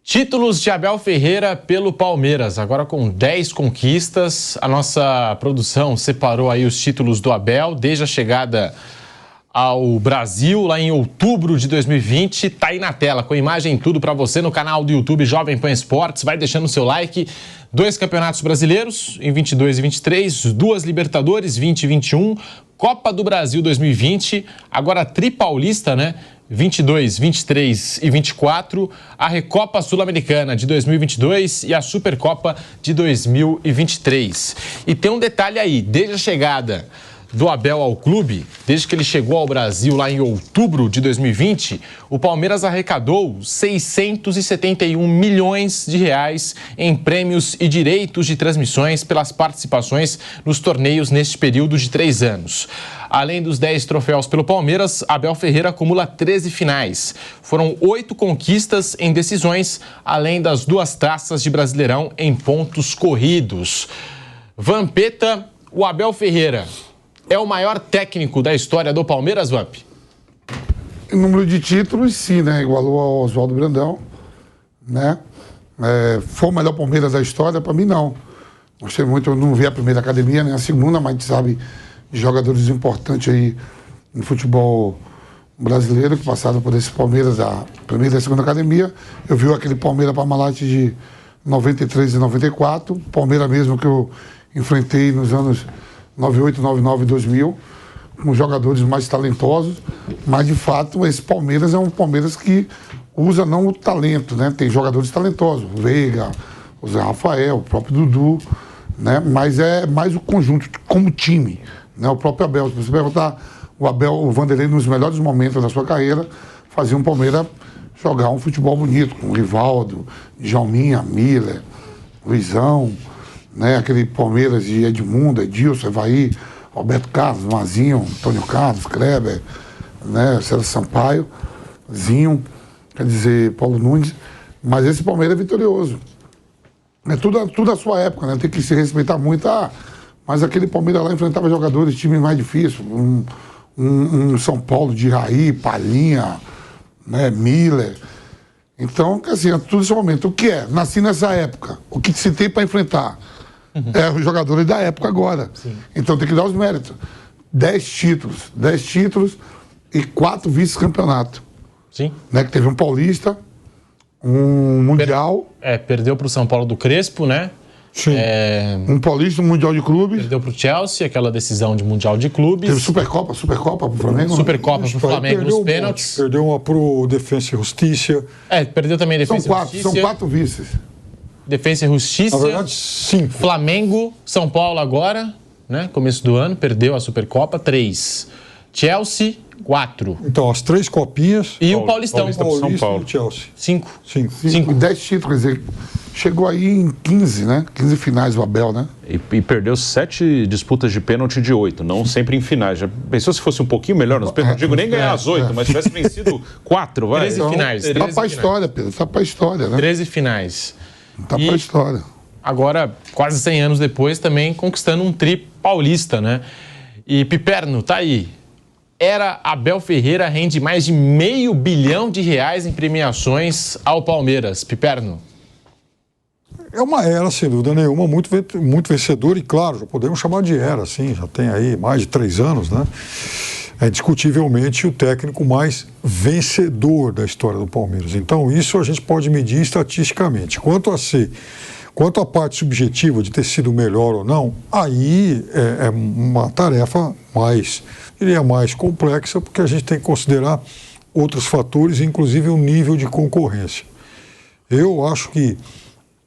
Títulos de Abel Ferreira pelo Palmeiras, agora com 10 conquistas. A nossa produção separou aí os títulos do Abel desde a chegada ao Brasil, lá em outubro de 2020. Tá aí na tela, com imagem e tudo para você no canal do YouTube Jovem Pan Esportes. Vai deixando o seu like. 2 campeonatos brasileiros, em 22 e 23, 2 Libertadores, 20 e 21, Copa do Brasil 2020, agora Tripaulista, né? 22, 23 e 24, a Recopa Sul-Americana de 2022 e a Supercopa de 2023. E tem um detalhe aí, desde a chegada do Abel ao clube, desde que ele chegou ao Brasil lá em outubro de 2020, o Palmeiras arrecadou 671 milhões de reais em prêmios e direitos de transmissões pelas participações nos torneios neste período de 3 anos. Além dos 10 troféus pelo Palmeiras, Abel Ferreira acumula 13 finais. Foram 8 conquistas em decisões, além das 2 taças de Brasileirão em pontos corridos. Vampeta, o Abel Ferreira é o maior técnico da história do Palmeiras, Vamp? Em número de títulos, sim, né? Igualou ao Oswaldo Brandão, né? Foi o melhor Palmeiras da história? Para mim, não. Gostei muito, eu não vi a primeira academia, nem a segunda, mas a gente sabe de jogadores importantes aí no futebol brasileiro que passaram por esse Palmeiras, a primeira e a segunda academia. Eu vi aquele Palmeiras Parmalat de 93 e 94, Palmeiras mesmo que eu enfrentei nos anos 98, 99 e 2000, com jogadores mais talentosos, mas de fato esse Palmeiras é um Palmeiras que usa não o talento, né? Tem jogadores talentosos, o Veiga, o Zé Rafael, o próprio Dudu, né? Mas é mais o conjunto como time, né? O próprio Abel, se você perguntar, o Abel, o Vanderlei nos melhores momentos da sua carreira, fazia um Palmeiras jogar um futebol bonito, com o Rivaldo, Djalminha, Miller, Luizão, né, aquele Palmeiras de Edmundo, Edilson, Evaí, Roberto Carlos, Mazinho, Antônio Carlos, Kleber, né, César Sampaio, Zinho, quer dizer, Paulo Nunes, mas esse Palmeiras é vitorioso. É tudo a sua época, né, tem que se respeitar muito, mas aquele Palmeiras lá enfrentava jogadores, time mais difícil, um São Paulo de Raí, Palhinha, né, Miller. Então, assim, é tudo esse momento. O que é? Nasci nessa época, o que se tem para enfrentar? É os jogadores da época agora. Sim. Então tem que dar os méritos. 10 títulos e 4 vice-campeonatos. Sim. Né, que teve um paulista, um mundial. Perdeu para o São Paulo do Crespo, né? Sim. Um paulista, um mundial de clubes. Perdeu para o Chelsea, aquela decisão de mundial de clubes. Teve Supercopa pro Flamengo. Supercopa pro Flamengo nos pênaltis. Perdeu uma pro Defensa e Justiça. Perdeu também Defensa e Justiça. São 4 vices. Defensa e Justiça. Na verdade, 5. Flamengo, São Paulo agora, né? Começo do ano, perdeu a Supercopa, 3. Chelsea, 4. Então, as 3 copinhas. E o Paulistão. Paulista São Paulo. E o Chelsea. 5. 10 títulos, quer dizer, chegou aí em 15, né? 15 finais o Abel, né? E perdeu 7 disputas de pênalti de 8, não sempre em finais. Já pensou se fosse um pouquinho melhor nos pênaltis? Digo, nem ganhar as 8, mas tivesse vencido 4, vai. 13 finais. Tá pra história, Pedro, tá pra história, né? 13 finais. Tá pra história. Agora, quase 100 anos depois, também conquistando um tri paulista, né? E Piperno, tá aí. Era Abel Ferreira rende mais de R$500 bilhão em premiações ao Palmeiras. Piperno. É uma era, sem dúvida nenhuma, muito vencedora e, claro, já podemos chamar de era, sim, já tem aí mais de 3 anos, né? É indiscutivelmente o técnico mais vencedor da história do Palmeiras. Então, isso a gente pode medir estatisticamente. Quanto à parte subjetiva de ter sido melhor ou não, aí é uma tarefa mais complexa, porque a gente tem que considerar outros fatores, inclusive o nível de concorrência. Eu acho que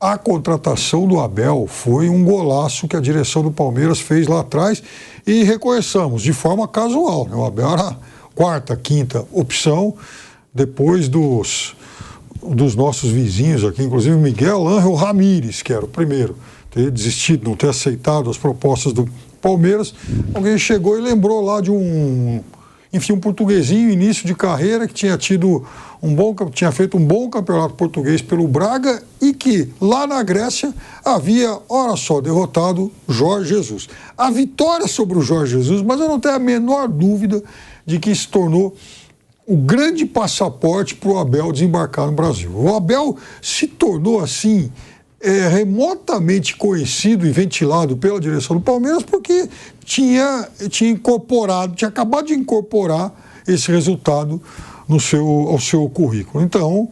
a contratação do Abel foi um golaço que a direção do Palmeiras fez lá atrás e reconheçamos, de forma casual, né? O Abel era a 4ª, 5ª opção, depois dos nossos vizinhos aqui, inclusive Miguel Ángel Ramírez, que era o primeiro, ter desistido, não ter aceitado as propostas do Palmeiras. Alguém chegou e lembrou lá de um portuguesinho, início de carreira, que tinha feito um bom campeonato português pelo Braga e que lá na Grécia havia, ora só, derrotado Jorge Jesus. A vitória sobre o Jorge Jesus, mas eu não tenho a menor dúvida de que se tornou o grande passaporte para o Abel desembarcar no Brasil. O Abel se tornou, assim, remotamente conhecido e ventilado pela direção do Palmeiras porque tinha acabado de incorporar esse resultado ao seu currículo. Então,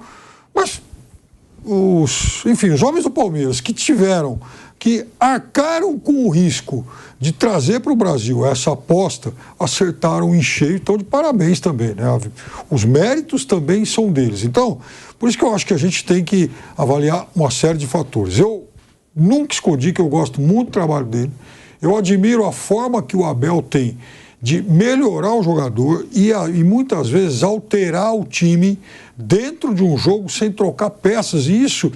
mas os homens do Palmeiras que arcaram com o risco de trazer para o Brasil essa aposta, acertaram em cheio, então de parabéns também, né? Os méritos também são deles. Então, por isso que eu acho que a gente tem que avaliar uma série de fatores. Eu nunca escondi que eu gosto muito do trabalho dele, eu admiro a forma que o Abel tem de melhorar o jogador e muitas vezes alterar o time dentro de um jogo sem trocar peças. E isso,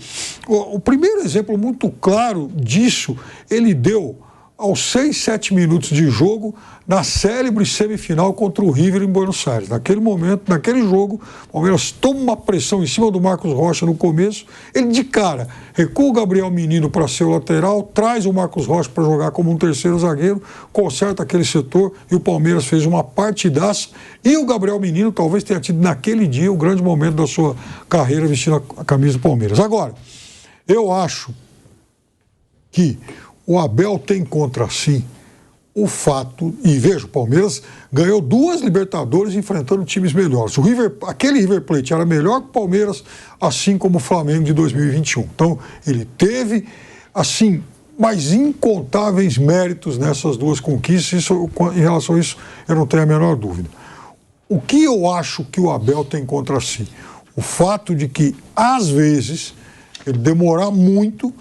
o primeiro exemplo muito claro disso, ele deu aos 6, 7 minutos de jogo na célebre semifinal contra o River em Buenos Aires. Naquele momento, naquele jogo, o Palmeiras toma uma pressão em cima do Marcos Rocha no começo, ele de cara recua o Gabriel Menino para ser o lateral, traz o Marcos Rocha para jogar como um terceiro zagueiro, conserta aquele setor e o Palmeiras fez uma partidaça. E o Gabriel Menino talvez tenha tido naquele dia o grande momento da sua carreira vestindo a camisa do Palmeiras. Agora, eu acho que o Abel tem contra si o fato, e veja, o Palmeiras ganhou 2 Libertadores enfrentando times melhores. Aquele River Plate era melhor que o Palmeiras, assim como o Flamengo de 2021. Então, ele teve, assim, mais incontáveis méritos nessas 2 conquistas. Em relação a isso, eu não tenho a menor dúvida. O que eu acho que o Abel tem contra si? O fato de que, às vezes, ele demorar muito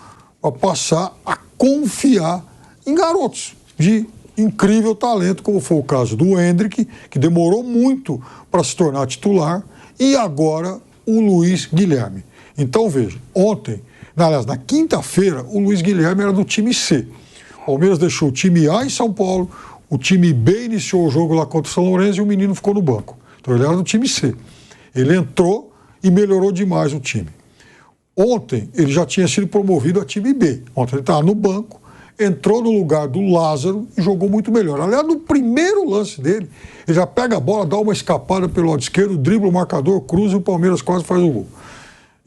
a passar a confiar em garotos de incrível talento, como foi o caso do Endrick, que demorou muito para se tornar titular, e agora o Luiz Guilherme. Então, veja, na quinta-feira, o Luiz Guilherme era do time C. O Palmeiras deixou o time A em São Paulo, o time B iniciou o jogo lá contra o São Lourenço e o menino ficou no banco. Então, ele era do time C. Ele entrou e melhorou demais o time. Ontem, ele já tinha sido promovido a time B. Ontem ele estava no banco, entrou no lugar do Lázaro e jogou muito melhor. Aliás, no primeiro lance dele, ele já pega a bola, dá uma escapada pelo lado esquerdo, dribla o marcador, cruza e o Palmeiras quase faz o gol.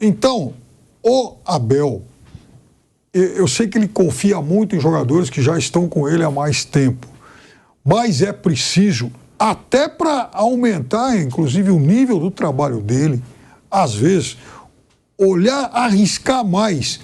Então, o Abel, eu sei que ele confia muito em jogadores que já estão com ele há mais tempo, mas é preciso, até para aumentar, inclusive, o nível do trabalho dele, às vezes, arriscar mais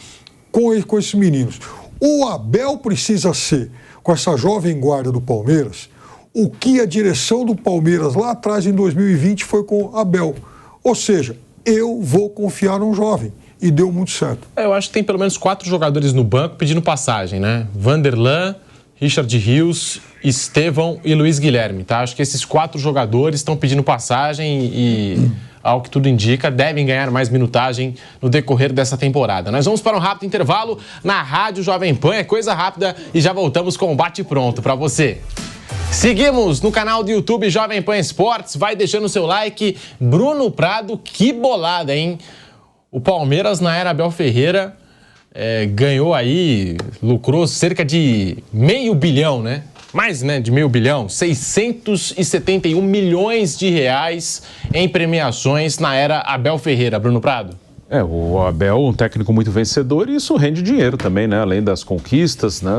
com esses meninos. O Abel precisa ser, com essa jovem guarda do Palmeiras, o que a direção do Palmeiras lá atrás, em 2020, foi com o Abel. Ou seja, eu vou confiar num jovem. E deu muito certo. Eu acho que tem pelo menos 4 jogadores no banco pedindo passagem, né? Vanderlan, Richard Rios, Estevão e Luiz Guilherme, tá? Acho que esses 4 jogadores estão pedindo passagem e, ao que tudo indica, devem ganhar mais minutagem no decorrer dessa temporada. Nós vamos para um rápido intervalo na Rádio Jovem Pan, é coisa rápida, e já voltamos com o Bate Pronto para você. Seguimos no canal do YouTube Jovem Pan Esportes, vai deixando o seu like. Bruno Prado, que bolada, hein? O Palmeiras, na era Abel Ferreira, ganhou aí, lucrou cerca de R$500 bilhão, né? Mais, né, de R$500 bilhão, 671 milhões de reais em premiações na era Abel Ferreira. Bruno Prado. O Abel, um técnico muito vencedor, e isso rende dinheiro também, né? Além das conquistas, né?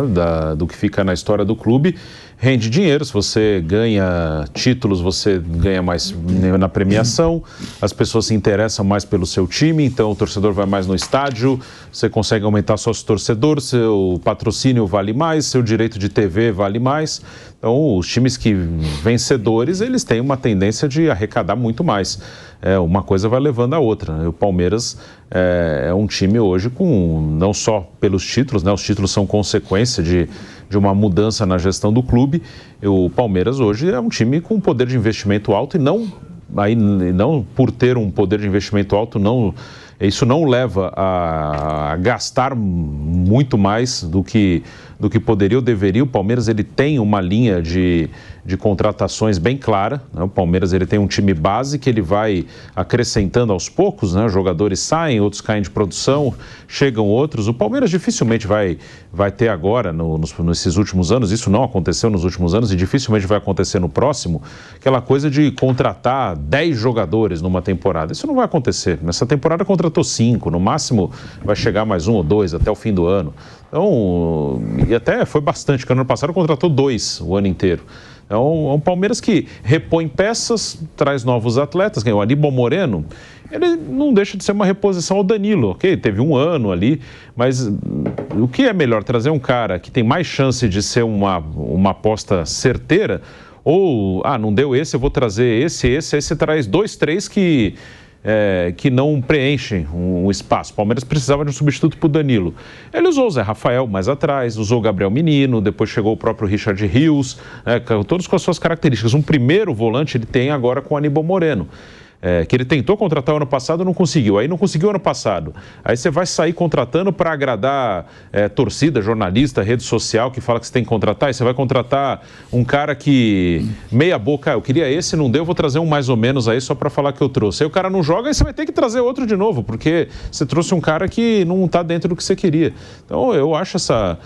Do que fica na história do clube, rende dinheiro. Se você ganha títulos, você ganha mais na premiação, as pessoas se interessam mais pelo seu time, então o torcedor vai mais no estádio, você consegue aumentar sócio torcedor, seu patrocínio vale mais, seu direito de TV vale mais. Então, os times que vencedores, eles têm uma tendência de arrecadar muito mais. Uma coisa vai levando a outra. O Palmeiras é um time hoje com, não só pelos títulos, né? Os títulos são consequência de uma mudança na gestão do clube. O Palmeiras hoje é um time com poder de investimento alto e não por ter um poder de investimento alto, isso não leva a gastar muito mais do que poderia ou deveria. O Palmeiras, ele tem uma linha de de contratações bem clara, né? O Palmeiras ele tem um time base que ele vai acrescentando aos poucos, né? Jogadores saem, outros caem de produção, chegam outros. O Palmeiras dificilmente vai ter agora, nesses últimos anos, isso não aconteceu nos últimos anos e dificilmente vai acontecer no próximo, aquela coisa de contratar 10 jogadores numa temporada. Isso não vai acontecer. Nessa temporada contratou 5, no máximo vai chegar mais 1 ou 2 até o fim do ano. Então, e até foi bastante, porque no ano passado contratou 2 o ano inteiro. É um Palmeiras que repõe peças, traz novos atletas. O Aníbal Moreno, ele não deixa de ser uma reposição ao Danilo, ok? Teve um ano ali, mas o que é melhor? Trazer um cara que tem mais chance de ser uma aposta certeira? Ou, não deu esse, eu vou trazer esse, aí você traz 2, 3 que não preenchem um espaço. O Palmeiras precisava de um substituto para o Danilo. Ele usou o Zé Rafael mais atrás, usou o Gabriel Menino, depois chegou o próprio Richard Rios, todos com as suas características. Um primeiro volante ele tem agora com o Aníbal Moreno. Que ele tentou contratar o ano passado, não conseguiu. Aí não conseguiu ano passado. Aí você vai sair contratando para agradar torcida, jornalista, rede social que fala que você tem que contratar. Aí você vai contratar um cara que meia boca, eu queria esse, não deu, vou trazer um mais ou menos aí só para falar que eu trouxe. Aí o cara não joga, aí você vai ter que trazer outro de novo, porque você trouxe um cara que não está dentro do que você queria. Então eu acho essa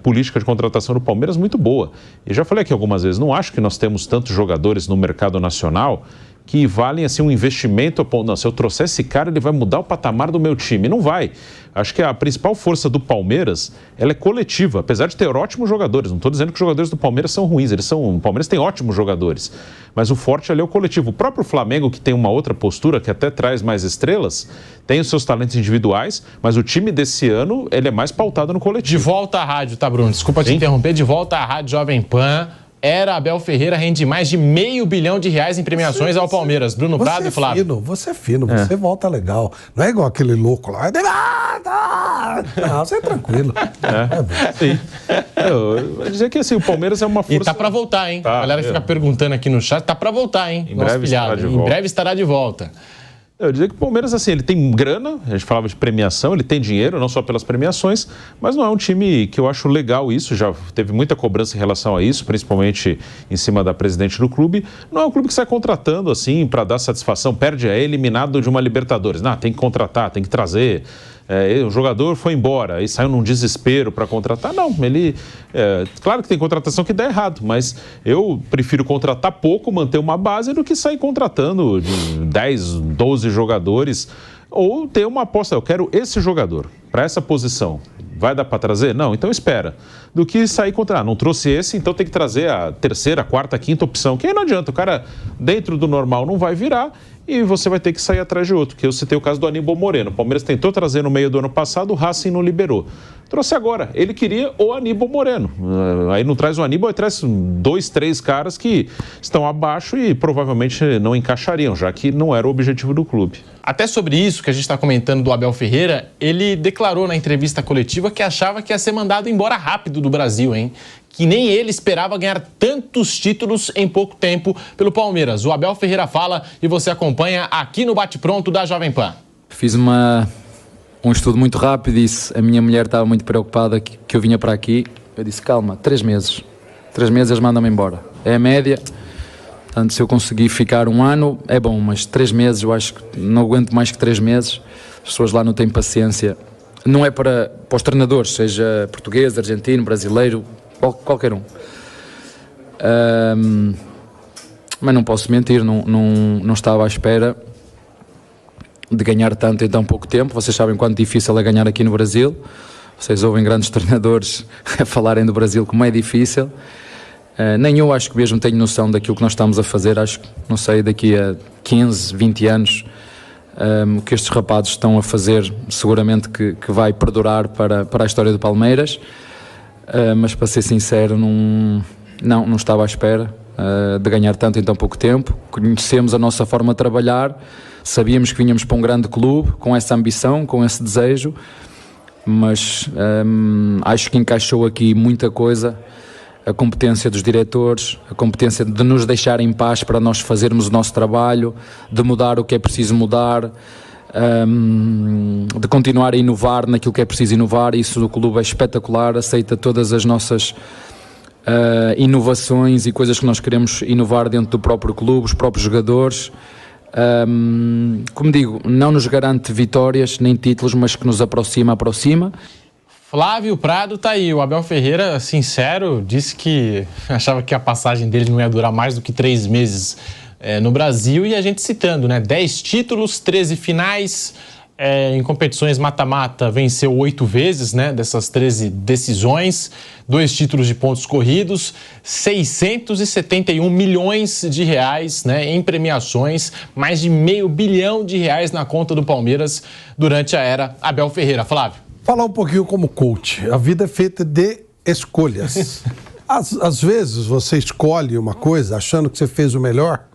política de contratação do Palmeiras muito boa. E já falei aqui algumas vezes, não acho que nós temos tantos jogadores no mercado nacional que valem assim um investimento. Não, se eu trouxer esse cara, ele vai mudar o patamar do meu time. Não vai. Acho que a principal força do Palmeiras, ela é coletiva, apesar de ter ótimos jogadores. Não estou dizendo que os jogadores do Palmeiras são ruins, o Palmeiras tem ótimos jogadores, mas o forte ali é o coletivo. O próprio Flamengo, que tem uma outra postura, que até traz mais estrelas, tem os seus talentos individuais, mas o time desse ano, ele é mais pautado no coletivo. De volta à rádio, tá, Bruno? Desculpa te interromper. De volta à rádio Jovem Pan. Abel Ferreira rende mais de R$500 milhão em premiações ao Palmeiras. Bruno Prado e Flávio. Você é fino, você volta legal. Não é igual aquele louco lá. Não, você é tranquilo. Sim. Eu vou dizer que assim, o Palmeiras é uma força... E tá pra voltar, hein? A galera fica perguntando aqui no chat, tá pra voltar, hein? Em breve estará de volta. Eu diria que o Palmeiras, assim, ele tem grana, a gente falava de premiação, ele tem dinheiro, não só pelas premiações, mas não é um time que eu acho legal isso, já teve muita cobrança em relação a isso, principalmente em cima da presidente do clube. Não é um clube que sai contratando, assim, para dar satisfação, é eliminado de uma Libertadores. Não, tem que contratar, tem que trazer... o jogador foi embora e saiu num desespero para contratar. Não, claro que tem contratação que dá errado, mas eu prefiro contratar pouco, manter uma base, do que sair contratando de 10, 12 jogadores, ou ter uma aposta, eu quero esse jogador para essa posição. Vai dar para trazer? Não, então espera. Do que sair contra, não trouxe esse, então tem que trazer a terceira, quarta, quinta opção. Que aí não adianta, o cara dentro do normal não vai virar e você vai ter que sair atrás de outro. Que eu citei o caso do Aníbal Moreno. O Palmeiras tentou trazer no meio do ano passado, o Racing não liberou. Trouxe agora. Ele queria o Aníbal Moreno. Aí não traz o Aníbal, aí traz 2, 3 caras que estão abaixo e provavelmente não encaixariam, já que não era o objetivo do clube. Até sobre isso que a gente está comentando do Abel Ferreira, ele declarou na entrevista coletiva que achava que ia ser mandado embora rápido do Brasil, hein? Que nem ele esperava ganhar tantos títulos em pouco tempo pelo Palmeiras. O Abel Ferreira fala e você acompanha aqui no Bate Pronto da Jovem Pan. Fiz um estudo muito rápido e disse, a minha mulher estava muito preocupada que eu vinha para aqui. Eu disse, calma, 3 meses. 3 meses eles mandam-me embora. É a média. Portanto, se eu conseguir ficar 1 ano, é bom, mas 3 meses, eu acho que não aguento mais que 3 meses. As pessoas lá não têm paciência. Não é para os treinadores, seja português, argentino, brasileiro, qualquer um. Mas não posso mentir, não estava à espera de ganhar tanto em tão pouco tempo. Vocês sabem quanto difícil é ganhar aqui no Brasil. Vocês ouvem grandes treinadores a falarem do Brasil como é difícil. Nem eu acho que mesmo tenho noção daquilo que nós estamos a fazer. Acho que, não sei, daqui a 15, 20 anos, o que estes rapazes estão a fazer seguramente que vai perdurar para a história do Palmeiras. Mas para ser sincero, não estava à espera de ganhar tanto em tão pouco tempo. Conhecemos a nossa forma de trabalhar, sabíamos que vinhamos para um grande clube com essa ambição, com esse desejo, mas acho que encaixou aqui muita coisa. A competência dos diretores, a competência de nos deixar em paz para nós fazermos o nosso trabalho, de mudar o que é preciso mudar, de continuar a inovar naquilo que é preciso inovar. Isso do clube é espetacular, aceita todas as nossas inovações e coisas que nós queremos inovar dentro do próprio clube, os próprios jogadores. Como digo, não nos garante vitórias nem títulos, mas que nos aproxima. Flávio Prado tá aí. O Abel Ferreira, sincero, disse que achava que a passagem dele não ia durar mais do que 3 meses no Brasil. E a gente citando, né? 10 títulos, 13 finais. Em competições mata-mata, venceu 8 vezes, né? Dessas 13 decisões. 2 títulos de pontos corridos. 671 milhões de reais, né? Em premiações. Mais de R$500 bilhão na conta do Palmeiras durante a era Abel Ferreira. Flávio. Falar um pouquinho como coach. A vida é feita de escolhas. Às vezes você escolhe uma coisa achando que você fez o melhor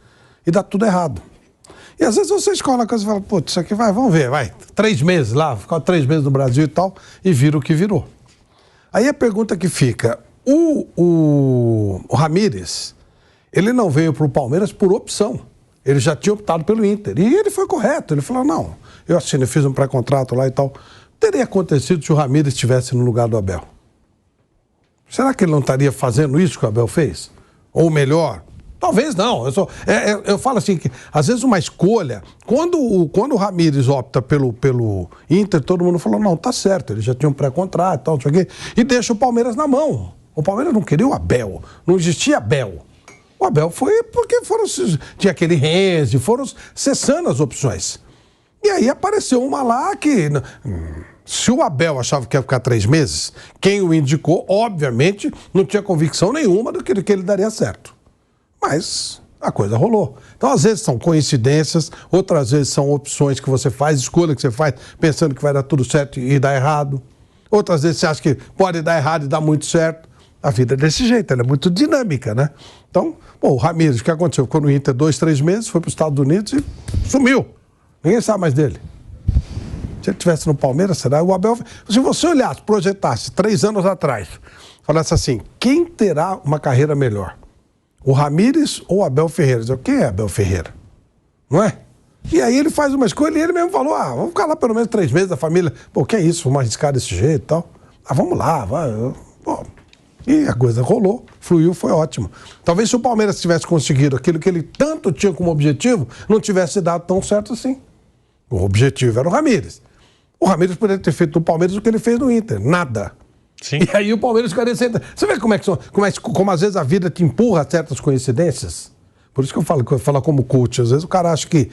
e dá tudo errado. E às vezes você escolhe uma coisa e fala, putz, isso aqui vamos ver, 3 meses lá, ficar 3 meses no Brasil e tal, e vira o que virou. Aí a pergunta que fica, o Ramírez, ele não veio para o Palmeiras por opção. Ele já tinha optado pelo Inter. E ele foi correto, ele falou, não, eu fiz um pré-contrato lá e tal. Teria acontecido se o Ramírez estivesse no lugar do Abel? Será que ele não estaria fazendo isso que o Abel fez? Ou melhor? Talvez não. Eu falo assim, que às vezes uma escolha, quando o Ramírez opta pelo Inter, todo mundo falou, não, tá certo, ele já tinha um pré-contrato e tal, não sei o quê, e deixa o Palmeiras na mão. O Palmeiras não queria o Abel, não existia Abel. O Abel foi porque tinha aquele Renzi, foram cessando as opções. E aí apareceu uma lá que... Se o Abel achava que ia ficar 3 meses, quem o indicou, obviamente, não tinha convicção nenhuma do que ele daria certo. Mas a coisa rolou. Então, às vezes são coincidências, outras vezes são opções que você faz, escolha que você faz, pensando que vai dar tudo certo e dá errado. Outras vezes você acha que pode dar errado e dar muito certo. A vida é desse jeito, ela é muito dinâmica, né? Então, o Ramírez, o que aconteceu? Ficou no Inter 2, 3 meses, foi para os Estados Unidos e sumiu. Ninguém sabe mais dele. Se ele estivesse no Palmeiras, será? O Abel, se você olhasse, projetasse 3 anos atrás, falasse assim, quem terá uma carreira melhor? O Ramírez ou o Abel Ferreira? Quem é Abel Ferreira? Não é? E aí ele faz uma escolha e ele mesmo falou, vamos ficar lá pelo menos 3 meses da família. Pô, que é isso? Vamos arriscar desse jeito e tal. Vamos lá, vai. Pô. E a coisa rolou, fluiu, foi ótimo. Talvez se o Palmeiras tivesse conseguido aquilo que ele tanto tinha como objetivo, não tivesse dado tão certo assim. O objetivo era o Ramírez. O Ramírez poderia ter feito no Palmeiras o que ele fez no Inter. Nada. Sim. E aí o Palmeiras ficaria sem... Você vê como às vezes a vida te empurra a certas coincidências? Por isso que eu falo como coach. Às vezes o cara acha que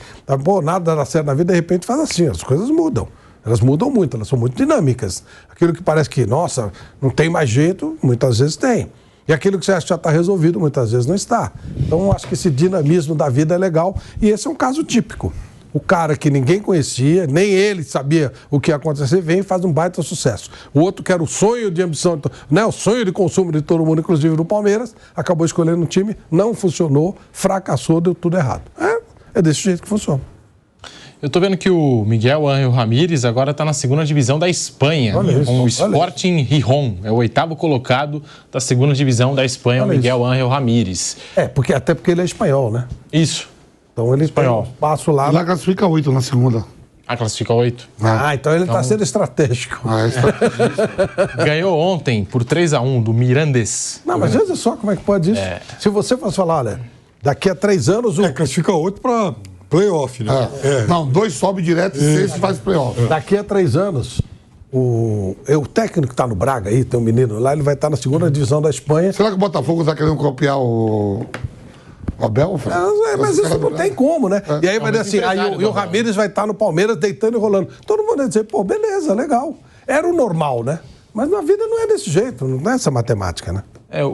nada dá certo na vida, de repente faz assim. As coisas mudam. Elas mudam muito, elas são muito dinâmicas. Aquilo que parece que, nossa, não tem mais jeito, muitas vezes tem. E aquilo que você acha que já está resolvido, muitas vezes não está. Então eu acho que esse dinamismo da vida é legal. E esse é um caso típico. O cara que ninguém conhecia, nem ele sabia o que ia acontecer, vem e faz um baita sucesso. O outro que era o sonho de ambição, né, o sonho de consumo de todo mundo, inclusive do Palmeiras, acabou escolhendo um time, não funcionou, fracassou, deu tudo errado. É desse jeito que funciona. Eu tô vendo que o Miguel Ángel Ramírez agora está na 2ª divisão da Espanha, com o Sporting Gijón. É o 8º colocado da 2ª divisão da Espanha, o Miguel Ángel Ramírez. Até porque ele é espanhol, né? Isso. Então ele tem um passo lá. Lá classifica 8 na 2ª. Classifica 8. Então ele está sendo estratégico. Ganhou ontem por 3-1 do Mirandes. Não, mas veja só como é que pode isso. Se você fosse falar, olha, daqui a 3 anos... classifica 8 para playoff, né? Não, 2 sobe direto e 6 faz playoff. Daqui a 3 anos, o técnico que está no Braga aí, tem um menino lá, ele vai estar na 2ª divisão da Espanha. Será que o Botafogo está querendo copiar o Abel? Mas isso não tem como, né? E aí vai dizer assim, o Ramírez vai estar no Palmeiras deitando e rolando. Todo mundo vai dizer, pô, beleza, legal. Era o normal, né? Mas na vida não é desse jeito, não é essa matemática, né?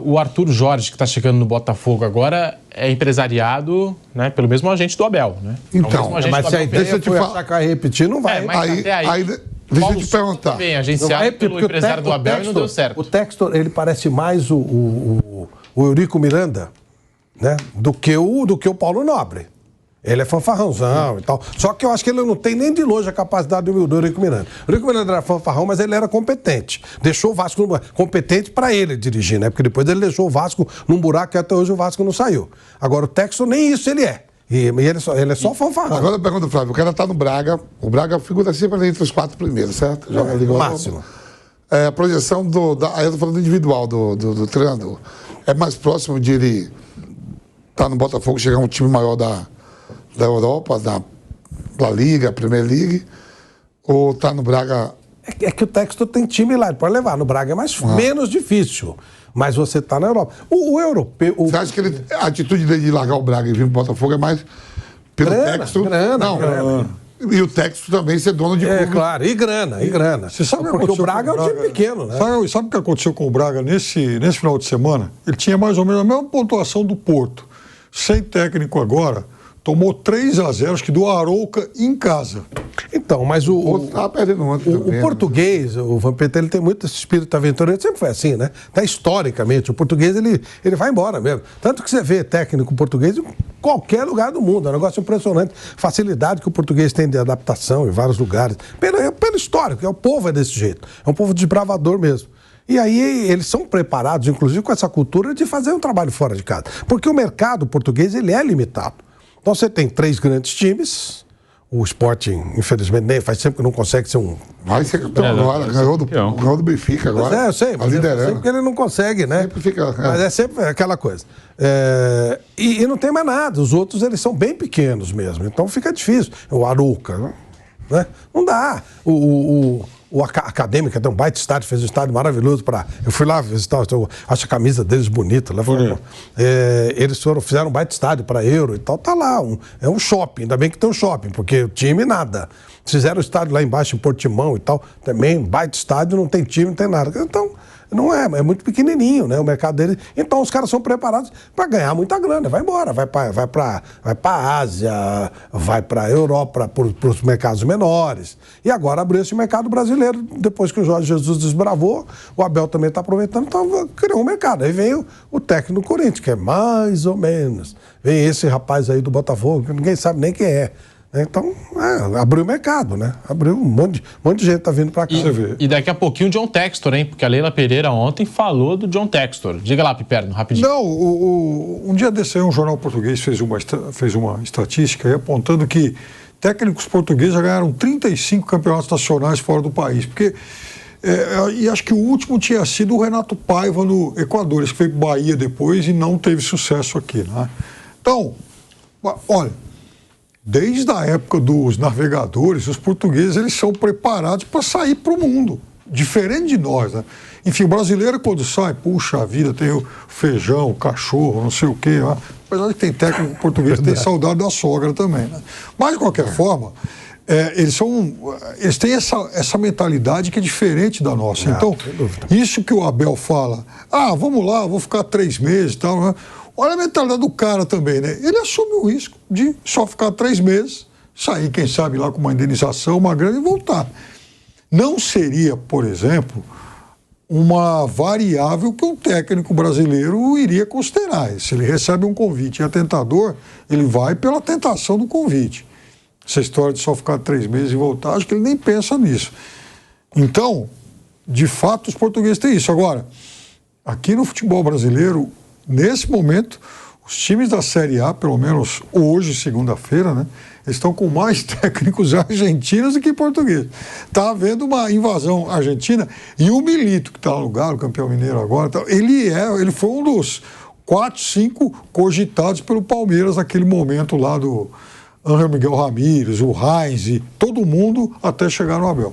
O Arthur Jorge, que está chegando no Botafogo agora, é empresariado, né, pelo mesmo agente do Abel, né? Então, mas se a ideia foi achar que vai repetir, não vai. Aí deixa eu te perguntar. Bem, agenciado pelo empresário do Abel e não deu certo. O Textor, ele parece mais o Eurico Miranda, né, do que o Paulo Nobre. Ele é fanfarrãozão e tal. Só que eu acho que ele não tem nem de longe a capacidade do Eurico Miranda. O Eurico Miranda era fanfarrão, mas ele era competente. Deixou o Vasco competente para ele dirigir, né? Porque depois ele deixou o Vasco num buraco que até hoje o Vasco não saiu. Agora o Textor nem isso ele é. E ele é só fanfarrão. Agora eu pergunto, Flávio, o cara tá no Braga. O Braga figura sempre entre os 4 primeiros, certo? Joga ali no máximo. a projeção aí eu tô falando individual do treinador. É mais próximo de ele estar no Botafogo, chegar um time maior da Europa, da Liga, Premier League, ou tá no Braga? É que o Textor tem time lá, ele pode levar. No Braga é menos difícil. Mas você tá na Europa. O europeu... Você acha que a atitude dele de largar o Braga e vir pro Botafogo é mais pelo Textor? Grana. E o Textor também ser dono de clube. Claro, e grana. Você sabe porque o Braga é um time pequeno, né? Sabe o que aconteceu com o Braga nesse final de semana? Ele tinha mais ou menos a mesma pontuação do Porto. Sem técnico agora, tomou 3-0, acho que do Arouca em casa. Então, mas o português, o Vampeta, ele tem muito esse espírito aventureiro, sempre foi assim, né? Até historicamente, o português, ele vai embora mesmo. Tanto que você vê técnico português em qualquer lugar do mundo, é um negócio impressionante. Facilidade que o português tem de adaptação em vários lugares. Pelo histórico, o povo é desse jeito. É um povo desbravador mesmo. E aí eles são preparados, inclusive com essa cultura, de fazer um trabalho fora de casa. Porque o mercado português, ele é limitado. Então você tem 3 grandes times, o Sporting, infelizmente, nem faz tempo que não consegue ser um... Vai ser campeão agora, ganhou do Benfica agora. Eu sei, mas é sempre que ele não consegue, né? Sempre fica... Mas é sempre aquela coisa. E não tem mais nada, os outros eles são bem pequenos mesmo, então fica difícil. O Arouca, né? Não dá. O Acadêmica tem um baita estádio, fez um estádio maravilhoso para... Eu fui lá visitar, eu acho a camisa deles bonita. Lá eles fizeram um baita estádio para Euro e tal, tá lá. É um shopping, ainda bem que tem um shopping, porque o time nada. Fizeram o estádio lá embaixo em Portimão e tal, também um baita estádio, não tem time, não tem nada. Então, não é muito pequenininho, né, o mercado dele. Então, os caras são preparados para ganhar muita grana. Vai embora, vai para a Ásia, vai para a Europa, para os mercados menores. E agora abriu esse mercado brasileiro, depois que o Jorge Jesus desbravou, o Abel também está aproveitando, então criou um mercado. Aí vem o técnico do Corinthians, que é mais ou menos. Vem esse rapaz aí do Botafogo, que ninguém sabe nem quem é. Então, abriu o mercado, né? Abriu um monte de gente tá vindo para cá. E daqui a pouquinho o John Textor, hein? Porque a Leila Pereira ontem falou do John Textor. Diga lá, Piperno, rapidinho. Não, um dia desse aí um jornal português fez uma estatística aí apontando que técnicos portugueses já ganharam 35 campeonatos nacionais fora do país. Porque, e acho que o último tinha sido o Renato Paiva no Equador, que foi para Bahia depois e não teve sucesso aqui, né? Então, olha... Desde a época dos navegadores, os portugueses eles são preparados para sair para o mundo, diferente de nós, né? Enfim, o brasileiro quando sai, puxa vida, tem o feijão, o cachorro, não sei o quê, né? Apesar de que tem técnico português que tem saudade da sogra também, né? Mas, de qualquer forma, eles têm essa mentalidade que é diferente da nossa. Então, isso que o Abel fala, vamos lá, vou ficar 3 meses e tal, né? Olha a mentalidade do cara também, né? Ele assume o risco de só ficar 3 meses, sair, quem sabe, lá com uma indenização, uma grana e voltar. Não seria, por exemplo, uma variável que um técnico brasileiro iria considerar. Se ele recebe um convite e é tentador, ele vai pela tentação do convite. Essa história de só ficar 3 meses e voltar, acho que ele nem pensa nisso. Então, de fato, os portugueses têm isso. Agora, aqui no futebol brasileiro, nesse momento, os times da Série A, pelo menos hoje, segunda-feira, né, estão com mais técnicos argentinos do que portugueses. Está havendo uma invasão argentina e o Milito, que está no Galo, campeão mineiro agora, ele foi um dos 4, 5 cogitados pelo Palmeiras naquele momento lá do Ángel Miguel Ramírez, o Heinz, todo mundo até chegar no Abel.